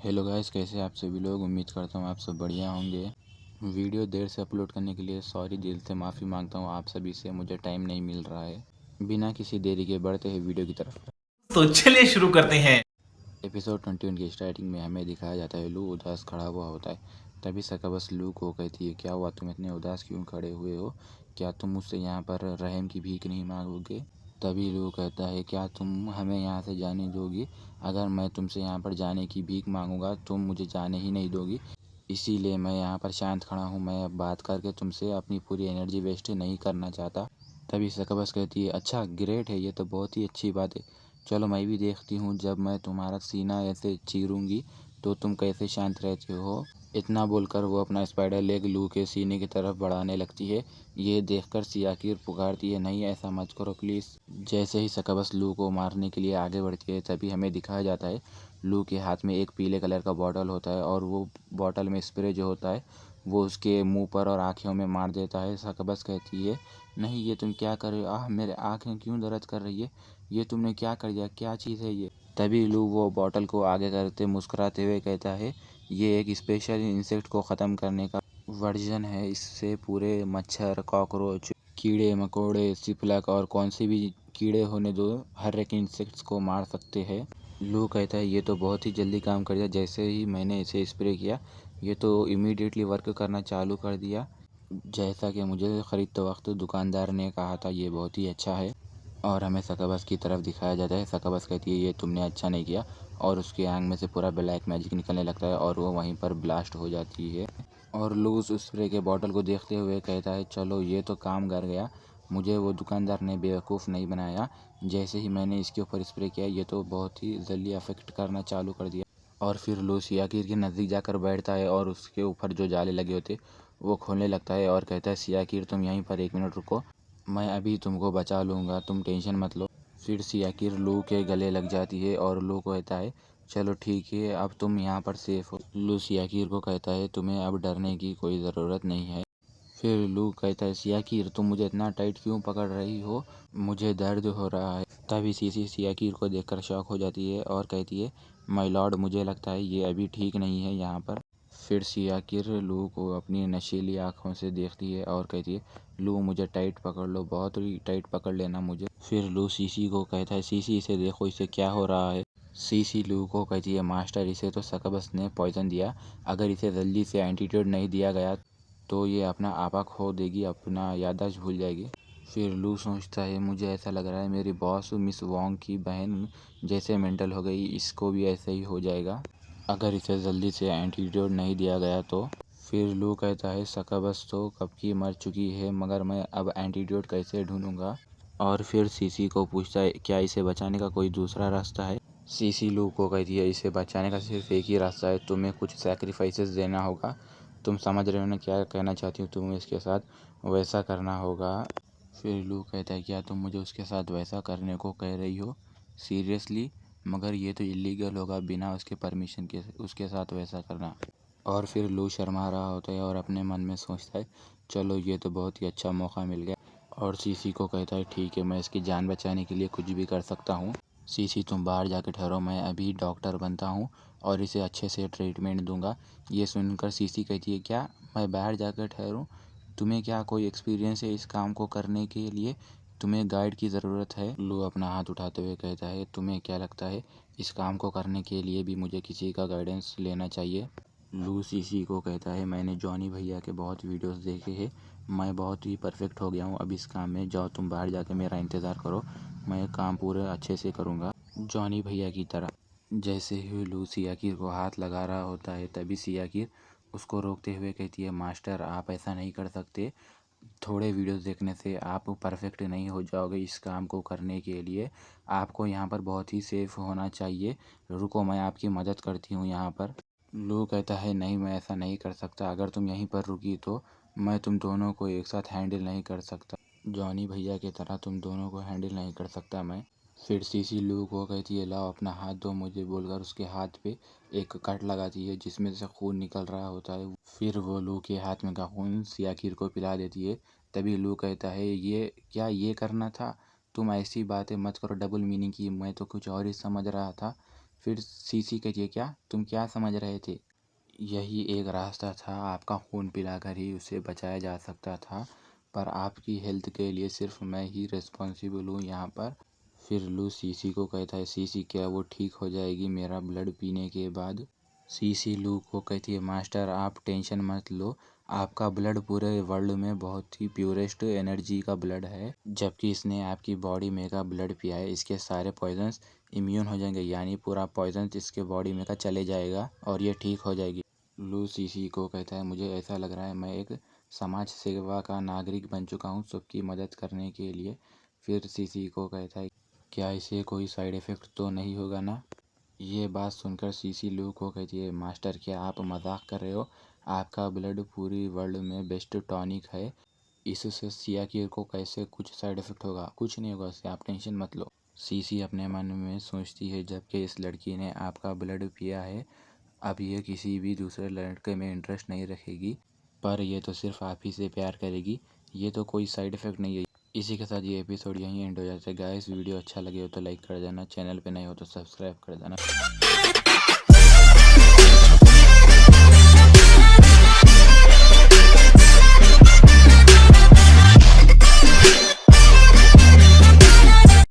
Hello guys, कैसे आप सभी लोग। उम्मीद करता हूँ आप सब बढ़िया होंगे। वीडियो देर से अपलोड करने के लिए सॉरी, दिल से माफ़ी मांगता हूँ आप सभी से। मुझे टाइम नहीं मिल रहा है। बिना किसी देरी के बढ़ते हैं वीडियो की तरफ। तो चलिए शुरू करते हैं। एपिसोड 21 की स्टार्टिंग में हमें दिखाया जाता है लू उदास खड़ा हुआ होता है। तभी सकबस लू को कहती है, क्या हुआ, तुम इतने उदास क्यों खड़े हुए हो? क्या तुम मुझसे यहाँ पर रहम की भीख नहीं मांगोगे? तभी लू कहता है, क्या तुम हमें यहाँ से जाने दोगी? अगर मैं तुमसे यहाँ पर जाने की भीख मांगूंगा तुम मुझे जाने ही नहीं दोगी। इसीलिए मैं यहाँ पर शांत खड़ा हूँ। मैं अब बात करके तुमसे अपनी पूरी एनर्जी वेस्ट नहीं करना चाहता। तभी सकबस कहती है, अच्छा ग्रेट है, ये तो बहुत ही अच्छी बात है। चलो मैं भी देखती हूँ, जब मैं तुम्हारा सीना ऐसे चीरूंगी तो तुम कैसे शांत रहते हो। इतना बोलकर वो अपना स्पाइडर लेग लू के सीने की तरफ बढ़ाने लगती है। ये देखकर सियाकिर पुकारती है, नहीं ऐसा मत करो प्लीज़। जैसे ही सकबस लू को मारने के लिए आगे बढ़ती है तभी हमें दिखाया जाता है लू के हाथ में एक पीले कलर का बॉटल होता है और वो बॉटल में स्प्रे जो होता है वो उसके मुंह पर और आँखों में मार देता है। सकबस कहती है, नहीं ये तुम क्या कर रहे हो? मेरे आँखें क्यों दर्द कर रही है? ये तुमने क्या कर दिया? क्या चीज़ है ये? तभी लू वो बॉटल को आगे करते मुस्कुराते हुए कहता है, ये एक स्पेशल इंसेक्ट को ख़त्म करने का वर्जन है। इससे पूरे मच्छर, कॉकरोच, कीड़े मकोड़े, सिपलक और कौन से भी कीड़े होने दो, हर एक इंसेक्ट्स को मार सकते हैं। लू कहता है, ये तो बहुत ही जल्दी काम कर दिया। जैसे ही मैंने इसे स्प्रे किया ये तो इमीडिएटली वर्क करना चालू कर दिया। जैसा कि मुझे ख़रीदते वक्त दुकानदार ने कहा था, ये बहुत ही अच्छा है। और हमें सकबस की तरफ दिखाया जाता है। सकबस कहती है, ये तुमने अच्छा नहीं किया। और उसके आंख में से पूरा ब्लैक मैजिक निकलने लगता है और वो वहीं पर ब्लास्ट हो जाती है। और लूज उस स्प्रे के बॉटल को देखते हुए कहता है, चलो ये तो काम कर गया। मुझे वो दुकानदार ने बेवकूफ़ नहीं बनाया। जैसे ही मैंने इसके ऊपर स्प्रे किया ये तो बहुत ही जल्दी अफेक्ट करना चालू कर दिया। और फिर लू सियाकिर के नज़दीक जाकर बैठता है और उसके ऊपर जो जाले लगे होते वो खोलने लगता है और कहता है, सियाकिर तुम यहीं पर 1 मिनट रुको, मैं अभी तुमको बचा लूँगा, तुम टेंशन मत लो। फिर सियाकिर लू के गले लग जाती है और लू को कहता है, चलो ठीक है अब तुम यहाँ पर सेफ हो। लू सियाकिर को कहता है, तुम्हें अब डरने की कोई ज़रूरत नहीं है। फिर लू कहता है, सियाकिर तुम मुझे इतना टाइट क्यों पकड़ रही हो? मुझे दर्द हो रहा है। तभी सीसी सियाकिर को देखकर शॉक हो जाती है और कहती है, माय लॉर्ड मुझे लगता है ये अभी ठीक नहीं है यहाँ पर। फिर सियाकिर लू को अपनी नशीली आँखों से देखती है और कहती है, लू मुझे टाइट पकड़ लो, बहुत ही टाइट पकड़ लेना मुझे। फिर लू सीसी को कहता है, सीसी इसे देखो, इसे क्या हो रहा है? सीसी लू को कहती है, मास्टर इसे तो सकबस ने पॉइज़न दिया। अगर इसे जल्दी से एंटीडोट नहीं दिया गया तो ये अपना आपा खो देगी, अपना याददाश्त भूल जाएगी। फिर लू सोचता है, मुझे ऐसा लग रहा है मेरी बॉस मिस वोंग की बहन जैसे मेंटल हो गई, इसको भी ऐसे ही हो जाएगा अगर इसे जल्दी से एंटीडोट नहीं दिया गया तो। फिर लू कहता है, सकबस तो कब की मर चुकी है, मगर मैं अब एंटीडोट कैसे ढूंढूंगा? और फिर सीसी को पूछता है, क्या इसे बचाने का कोई दूसरा रास्ता है? सीसी लू को कहती है, इसे बचाने का सिर्फ एक ही रास्ता है, तुम्हें कुछ सैक्रिफाइसेस देना होगा। तुम समझ रहे हो ना क्या कहना चाहती हूँ? तुम्हें इसके साथ वैसा करना होगा। फिर लू कहता है, क्या तुम मुझे उसके साथ वैसा करने को कह रही हो? सीरियसली? मगर ये तो इलीगल होगा बिना उसके परमिशन के उसके साथ वैसा करना। और फिर लू शर्मा रहा होता है और अपने मन में सोचता है, चलो ये तो बहुत ही अच्छा मौका मिल गया। और सीसी को कहता है, ठीक है मैं इसकी जान बचाने के लिए कुछ भी कर सकता हूँ। सीसी तुम बाहर जाके ठहरो, मैं अभी डॉक्टर बनता हूँ और इसे अच्छे से ट्रीटमेंट दूंगा। ये सुनकर सीसी कहती है, क्या मैं बाहर जाकर ठहरूँ? तुम्हें क्या कोई एक्सपीरियंस है इस काम को करने के लिए? तुम्हें गाइड की ज़रूरत है? लू अपना हाथ उठाते हुए कहता है, तुम्हें क्या लगता है इस काम को करने के लिए भी मुझे किसी का गाइडेंस लेना चाहिए? लू सीसी को कहता है, मैंने जॉनी भैया के बहुत वीडियोस देखे हैं, मैं बहुत ही परफेक्ट हो गया हूँ अब इस काम में। जाओ तुम बाहर जाके मेरा इंतज़ार करो, मैं काम पूरे अच्छे से करूँगा जॉनी भैया की तरह। जैसे ही लू सियाकिर को हाथ लगा रहा होता है तभी सियाकिर उसको रोकते हुए कहती है, मास्टर आप ऐसा नहीं कर सकते। थोड़े वीडियोस देखने से आप परफेक्ट नहीं हो जाओगे इस काम को करने के लिए। आपको यहाँ पर बहुत ही सेफ होना चाहिए। रुको मैं आपकी मदद करती हूँ यहाँ पर। लू कहता है, नहीं मैं ऐसा नहीं कर सकता, अगर तुम यहीं पर रुकी तो मैं तुम दोनों को एक साथ हैंडल नहीं कर सकता। जॉनी भैया की तरह तुम दोनों को हैंडल नहीं कर सकता मैं। फिर सीसी लू को कहती है, लाओ अपना हाथ दो मुझे, बोलकर उसके हाथ पे एक कट लगाती है जिसमें से खून निकल रहा होता है। फिर वो लू के हाथ में का खून सियाकिर को पिला देती है। तभी लू कहता है, ये क्या ये करना था? तुम ऐसी बातें मत करो डबल मीनिंग की, मैं तो कुछ और ही समझ रहा था। फिर सीसी कहती है क्या तुम क्या समझ रहे थे, यही एक रास्ता था, आपका खून पिलाकर ही उसे बचाया जा सकता था, पर आपकी हेल्थ के लिए सिर्फ मैं ही रिस्पॉन्सिबल हूँ यहाँ पर। फिर लू सीसी को कहता है सीसी क्या वो ठीक हो जाएगी मेरा ब्लड पीने के बाद। सीसी लू को कहती है मास्टर आप टेंशन मत लो, आपका ब्लड पूरे वर्ल्ड में बहुत ही प्योरेस्ट एनर्जी का ब्लड है, जबकि इसने आपकी बॉडी में का ब्लड पिया है, इसके सारे पॉइजन्स इम्यून हो जाएंगे, यानी पूरा पॉइजन इसके बॉडी में का चले जाएगा और ये ठीक हो जाएगी। लू सीसी को कहता है मुझे ऐसा लग रहा है मैं एक समाज सेवा का नागरिक बन चुका हूँ सबकी मदद करने के लिए। फिर सीसी को कहता है क्या इसे कोई साइड इफ़ेक्ट तो नहीं होगा ना। ये बात सुनकर सीसी लू को कहती है मास्टर क्या आप मजाक कर रहे हो, आपका ब्लड पूरी वर्ल्ड में बेस्ट टॉनिक है, इससे सियाकिर को कैसे कुछ साइड इफ़ेक्ट होगा, कुछ नहीं होगा इससे आप टेंशन मत लो। सीसी अपने मन में सोचती है जबकि इस लड़की ने आपका ब्लड पिया है, अब ये किसी भी दूसरे लड़के में इंटरेस्ट नहीं रखेगी, पर ये तो सिर्फ आप ही से प्यार करेगी, ये तो कोई साइड इफ़ेक्ट नहीं है। इसी के साथ ये एपिसोड यहीं एंड हो जाता है गाइस। वीडियो अच्छा लगे हो तो लाइक कर देना, चैनल पे नए हो तो सब्सक्राइब कर देना।